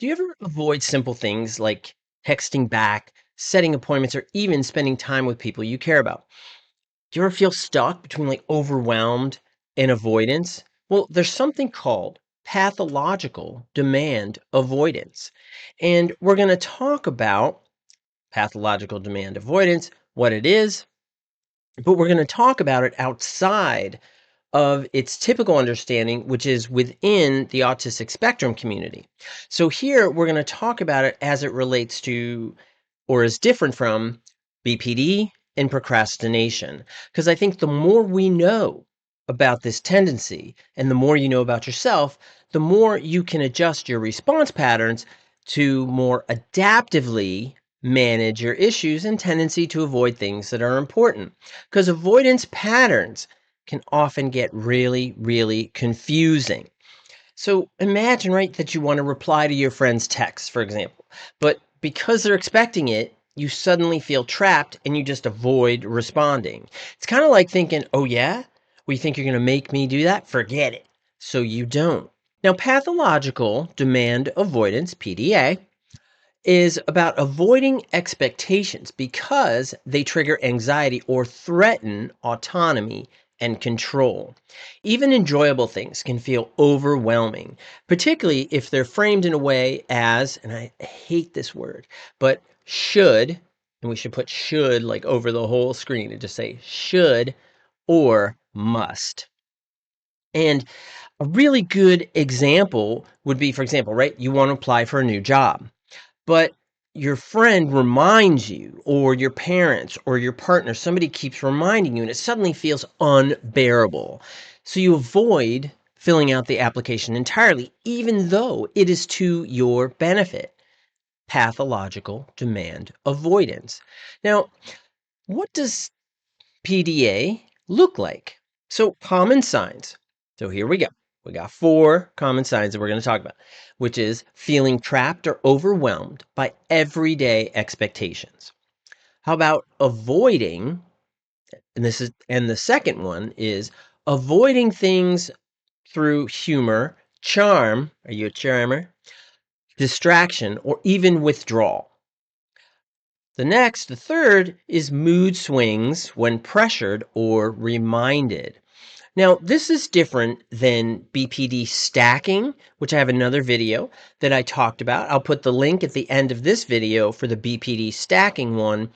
Do you ever avoid simple things like texting back, setting appointments, or even spending time with people you care about? Do you ever feel stuck between overwhelmed and avoidance? Well, there's something called pathological demand avoidance. And we're going to talk about pathological demand avoidance, what it is, but we're going to talk about it outside of its typical understanding, which is within the autistic spectrum community. So, here we're going to talk about it as it relates to or is different from BPD and procrastination. Because I think the more we know about this tendency and the more you know about yourself, the more you can adjust your response patterns to more adaptively manage your issues and tendency to avoid things that are important. Because avoidance patterns can often get really, really confusing. So imagine, right, that you want to reply to your friend's text, for example, but because they're expecting it, you suddenly feel trapped and you just avoid responding. It's kind of like thinking, oh, yeah, well, you think you're going to make me do that? Forget it. So you don't. Now, pathological demand avoidance, PDA, is about avoiding expectations because they trigger anxiety or threaten autonomy and control. Even enjoyable things can feel overwhelming, particularly if they're framed in a way as, and I hate this word, but should, and we should put should over the whole screen and just say should or must. And a really good example would be, for example, right, you want to apply for a new job, but your friend reminds you, or your parents, or your partner, somebody keeps reminding you, and it suddenly feels unbearable. So you avoid filling out the application entirely, even though it is to your benefit. Pathological demand avoidance. Now, what does PDA look like? So, common signs. So, here we go. We got 4 common signs that we're going to talk about, which is feeling trapped or overwhelmed by everyday expectations. How about avoiding, and the second one is avoiding things through humor, charm, are you a charmer? Distraction, or even withdrawal. The third is mood swings when pressured or reminded. Now, this is different than BPD stacking, which I have another video that I talked about. I'll put the link at the end of this video for the BPD stacking one,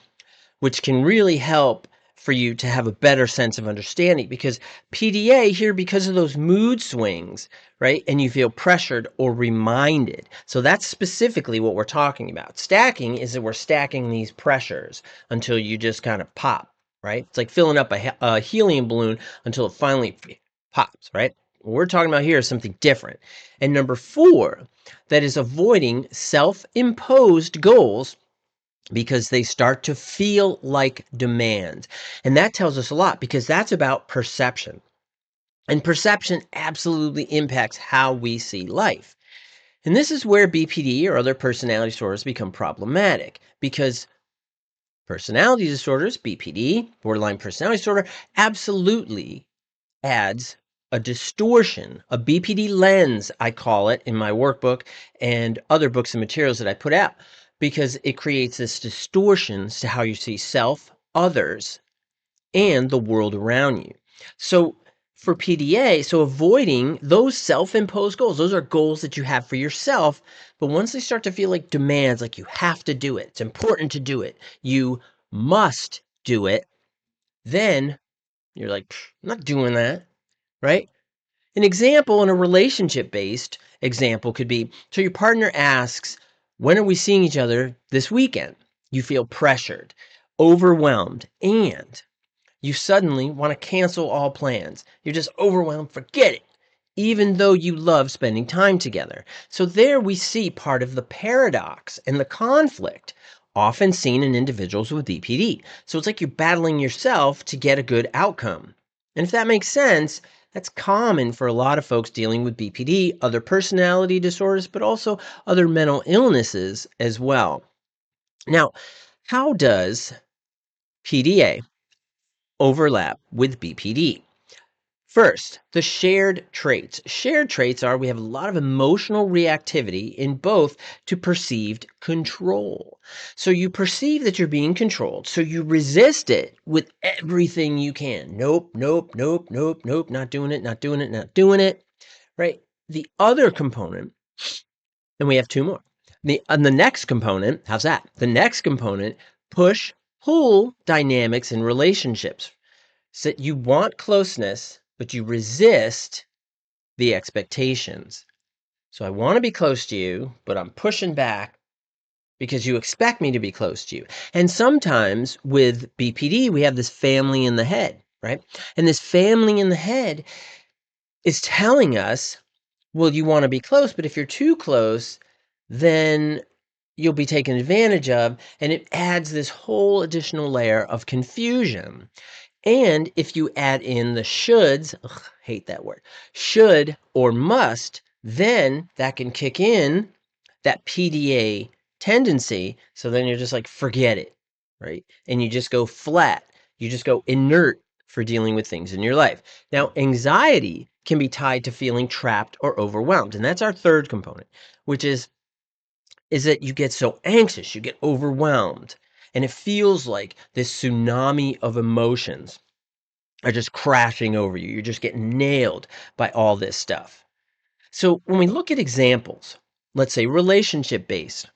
which can really help for you to have a better sense of understanding, because PDA here, because of those mood swings, right? And you feel pressured or reminded. So that's specifically what we're talking about. Stacking is that we're stacking these pressures until you just kind of pop, right? It's like filling up a helium balloon until it finally pops, right? What we're talking about here is something different. And number 4, that is avoiding self-imposed goals because they start to feel like demands. And that tells us a lot, because that's about perception. And perception absolutely impacts how we see life. And this is where BPD or other personality disorders become problematic, because personality disorders, BPD, borderline personality disorder, absolutely adds a distortion, a BPD lens, I call it in my workbook and other books and materials that I put out, because it creates this distortions to how you see self, others, and the world around you. So for PDA, so avoiding those self-imposed goals, those are goals that you have for yourself, but once they start to feel like demands, like you have to do it, it's important to do it, you must do it, then you're like, I'm not doing that, right? An example in a relationship-based example could be, so your partner asks, when are we seeing each other this weekend? You feel pressured, overwhelmed, and you suddenly want to cancel all plans. You're just overwhelmed, forget it, even though you love spending time together. So there we see part of the paradox and the conflict often seen in individuals with BPD. So it's like you're battling yourself to get a good outcome. And if that makes sense, that's common for a lot of folks dealing with BPD, other personality disorders, but also other mental illnesses as well. Now, how does PDA overlap with BPD? First, the shared traits. Shared traits are we have a lot of emotional reactivity in both to perceived control. So you perceive that you're being controlled, so you resist it with everything you can. Nope, nope, nope, nope, nope, not doing it, not doing it, not doing it, right? The other component, and we have two more. The next component, how's that? The next component, push pull dynamics in relationships. So you want closeness, but you resist the expectations. So I want to be close to you, but I'm pushing back because you expect me to be close to you. And sometimes with BPD, we have this family in the head, right? And this family in the head is telling us, well, you want to be close, but if you're too close, then you'll be taken advantage of. And it adds this whole additional layer of confusion. And if you add in the shoulds, ugh, hate that word, should or must, then that can kick in that PDA tendency. So then you're just like, forget it, right? And you just go flat. You just go inert for dealing with things in your life. Now, anxiety can be tied to feeling trapped or overwhelmed. And that's our third component, which is that you get so anxious, you get overwhelmed, and it feels like this tsunami of emotions are just crashing over you. You're just getting nailed by all this stuff. So when we look at examples, let's say relationship based.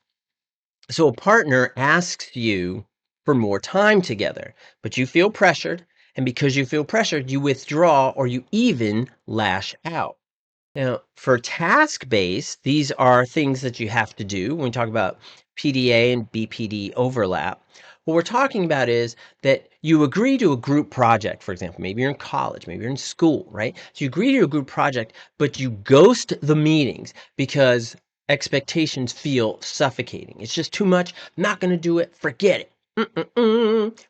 So a partner asks you for more time together, but you feel pressured. And because you feel pressured, you withdraw or you even lash out. Now, for task-based, these are things that you have to do when we talk about PDA and BPD overlap. What we're talking about is that you agree to a group project, for example. Maybe you're in college, maybe you're in school, right? So you agree to a group project, but you ghost the meetings because expectations feel suffocating. It's just too much. I'm not going to do it. Forget it.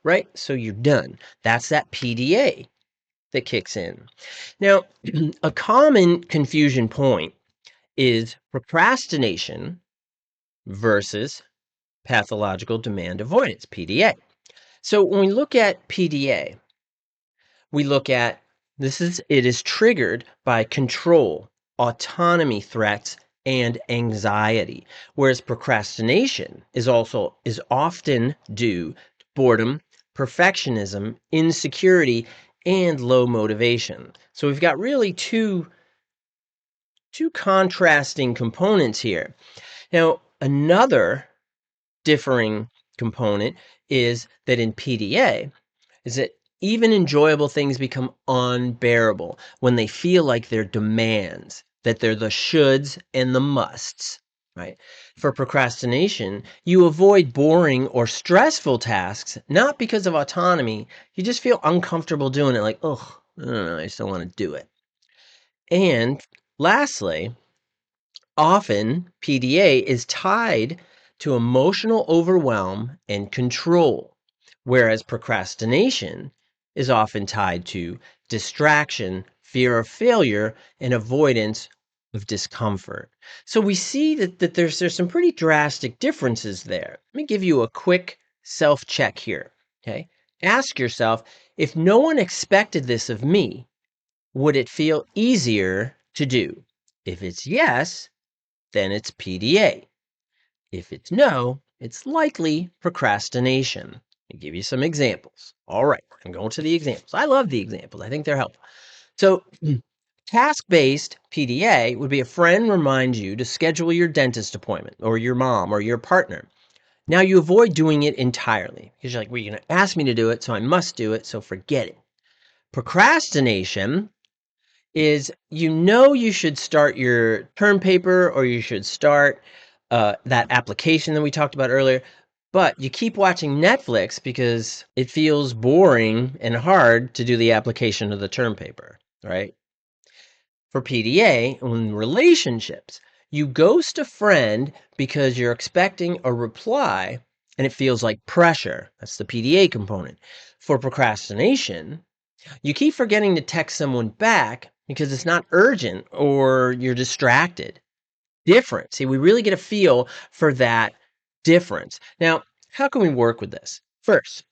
Right? So you're done. That's that PDA that kicks in. Now, a common confusion point is procrastination versus pathological demand avoidance, PDA. So when we look at PDA, we look at it is triggered by control, autonomy threats, and anxiety, whereas procrastination is often due to boredom, perfectionism, insecurity, and low motivation. So we've got really two contrasting components here. Now, another differing component is that in PDA is that even enjoyable things become unbearable when they feel like they're demands, that they're the shoulds and the musts, right? For procrastination, you avoid boring or stressful tasks, not because of autonomy. You just feel uncomfortable doing it, like, oh, I don't know, I just don't want to do it. And lastly, often PDA is tied to emotional overwhelm and control, whereas procrastination is often tied to distraction, fear of failure, and avoidance of discomfort. So we see that there's some pretty drastic differences there. Let me give you a quick self-check here. Okay. Ask yourself, if no one expected this of me, would it feel easier to do? If it's yes, then it's PDA. If it's no, it's likely procrastination. I'll give you some examples. All right, I'm going to the examples. I love the examples. I think they're helpful. So, task-based PDA would be a friend reminds you to schedule your dentist appointment, or your mom, or your partner. Now you avoid doing it entirely because you're like, well, you're going to ask me to do it, so I must do it, so forget it. Procrastination is you should start your term paper or you should start that application that we talked about earlier, but you keep watching Netflix because it feels boring and hard to do the application of the term paper, right? For PDA, in relationships, you ghost a friend because you're expecting a reply and it feels like pressure. That's the PDA component. For procrastination, you keep forgetting to text someone back because it's not urgent or you're distracted. Different. See, we really get a feel for that difference. Now, how can we work with this? First,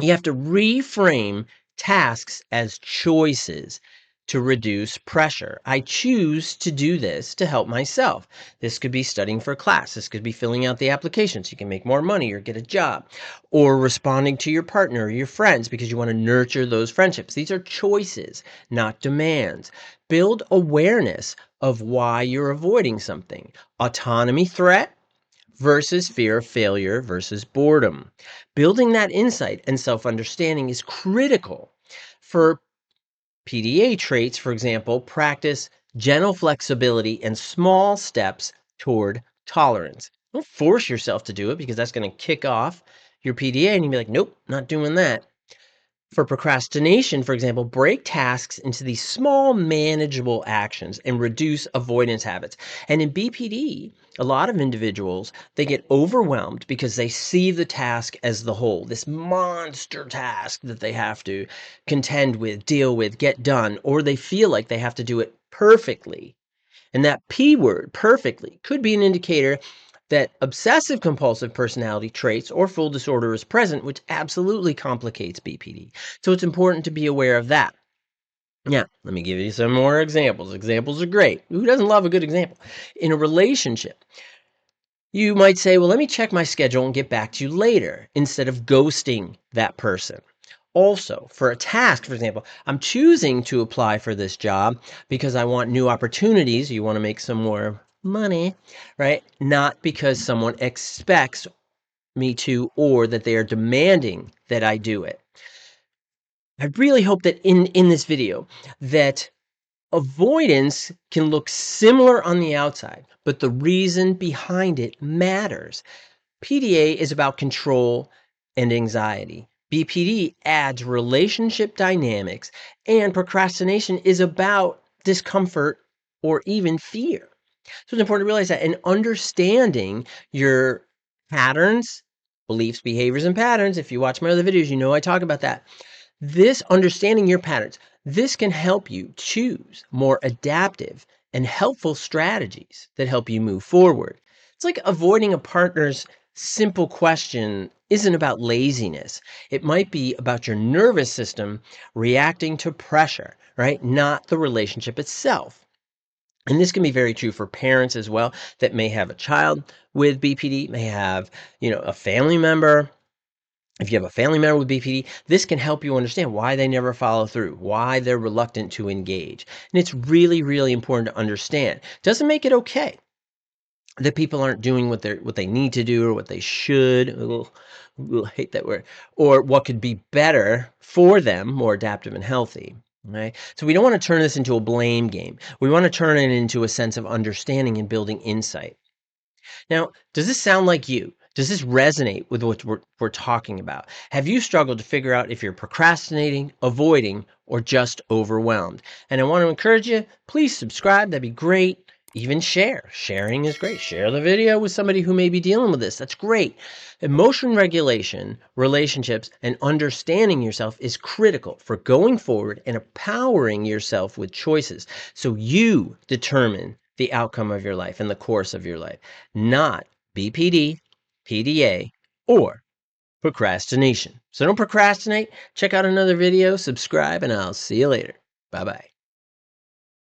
you have to reframe tasks as choices. to reduce pressure. I choose to do this to help myself. This could be studying for a class. This could be filling out the application so you can make more money or get a job, or responding to your partner or your friends because you want to nurture those friendships. These are choices, not demands. Build awareness of why you're avoiding something. Autonomy threat versus fear of failure versus boredom. Building that insight and self-understanding is critical. For PDA traits, for example, practice gentle flexibility and small steps toward tolerance. Don't force yourself to do it because that's going to kick off your PDA and you'll be like, nope, not doing that. For procrastination, for example, break tasks into these small, manageable actions and reduce avoidance habits. And in BPD, a lot of individuals, they get overwhelmed because they see the task as the whole, this monster task that they have to contend with, deal with, get done, or they feel like they have to do it perfectly. And that P word, perfectly, could be an indicator that obsessive compulsive personality traits or full disorder is present, which absolutely complicates BPD. So it's important to be aware of that. Now, let me give you some more examples. Examples are great. Who doesn't love a good example? In a relationship, you might say, well, let me check my schedule and get back to you later, instead of ghosting that person. Also, for a task, for example, I'm choosing to apply for this job because I want new opportunities. You want to make some more money, right? Not because someone expects me to or that they are demanding that I do it. I really hope that in this video that avoidance can look similar on the outside, but the reason behind it matters. PDA is about control and anxiety. BPD adds relationship dynamics, and procrastination is about discomfort or even fear. So it's important to realize that, and understanding your patterns, beliefs, behaviors, and patterns. If you watch my other videos, you know I talk about that. This understanding your patterns, this can help you choose more adaptive and helpful strategies that help you move forward. It's like avoiding a partner's simple question isn't about laziness. It might be about your nervous system reacting to pressure, right? Not the relationship itself. And this can be very true for parents as well that may have a child with BPD, may have, a family member. If you have a family member with BPD, this can help you understand why they never follow through, why they're reluctant to engage. And it's really, really important to understand. Doesn't make it okay that people aren't doing what they need to do or what they should. I hate that word. Or what could be better for them, more adaptive and healthy. Right? So we don't want to turn this into a blame game. We want to turn it into a sense of understanding and building insight. Now, does this sound like you? Does this resonate with what we're talking about? Have you struggled to figure out if you're procrastinating, avoiding, or just overwhelmed? And I want to encourage you, please subscribe. That'd be great. Even share. Sharing is great. Share the video with somebody who may be dealing with this. That's great. Emotion regulation, relationships, and understanding yourself is critical for going forward and empowering yourself with choices so you determine the outcome of your life and the course of your life, not BPD, PDA, or procrastination. So don't procrastinate. Check out another video, subscribe, and I'll see you later. Bye-bye.